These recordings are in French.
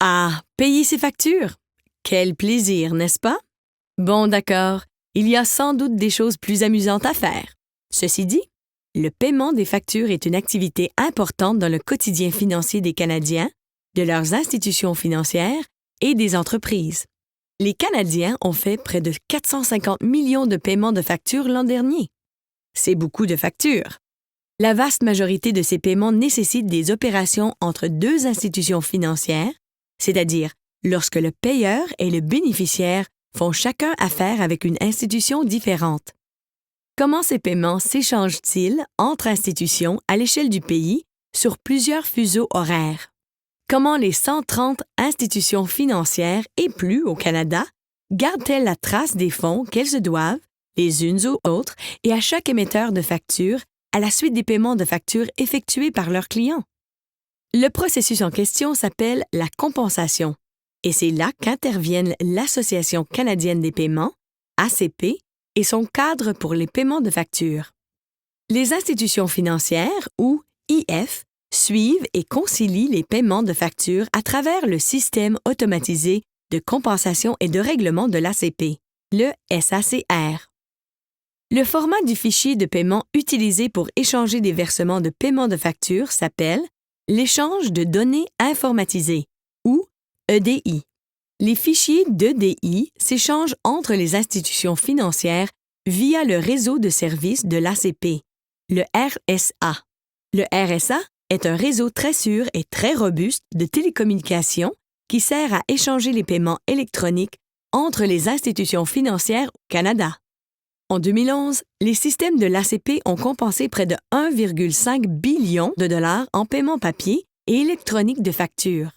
Ah, payer ses factures! Quel plaisir, n'est-ce pas? Bon, d'accord, il y a sans doute des choses plus amusantes à faire. Ceci dit, le paiement des factures est une activité importante dans le quotidien financier des Canadiens, de leurs institutions financières et des entreprises. Les Canadiens ont fait près de 450 millions de paiements de factures l'an dernier. C'est beaucoup de factures. La vaste majorité de ces paiements nécessitent des opérations entre deux institutions financières, c'est-à-dire lorsque le payeur et le bénéficiaire font chacun affaire avec une institution différente. Comment ces paiements s'échangent-ils entre institutions à l'échelle du pays sur plusieurs fuseaux horaires? Comment les 130 institutions financières et plus au Canada gardent-elles la trace des fonds qu'elles se doivent, les unes aux autres, et à chaque émetteur de facture à la suite des paiements de factures effectués par leurs clients? Le processus en question s'appelle la compensation, et c'est là qu'interviennent l'Association canadienne des paiements, ACP, et son cadre pour les paiements de factures. Les institutions financières, ou IF, suivent et concilient les paiements de factures à travers le système automatisé de compensation et de règlement de l'ACP, le SACR. Le format du fichier de paiement utilisé pour échanger des versements de paiement de factures s'appelle l'échange de données informatisées, ou EDI. Les fichiers d'EDI s'échangent entre les institutions financières via le réseau de services de l'ACP, le RSA. Le RSA est un réseau très sûr et très robuste de télécommunications qui sert à échanger les paiements électroniques entre les institutions financières au Canada. En 2011, les systèmes de l'ACP ont compensé près de 1,5 billion de dollars en paiements papier et électroniques de factures.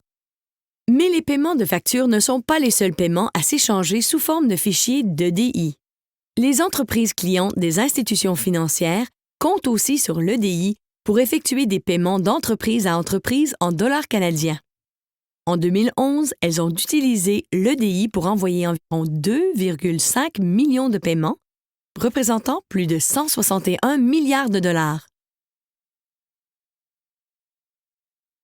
Mais les paiements de factures ne sont pas les seuls paiements à s'échanger sous forme de fichiers d'EDI. Les entreprises clientes des institutions financières comptent aussi sur l'EDI pour effectuer des paiements d'entreprise à entreprise en dollars canadiens. En 2011, elles ont utilisé l'EDI pour envoyer environ 2,5 millions de paiements, représentant plus de 161 milliards de dollars.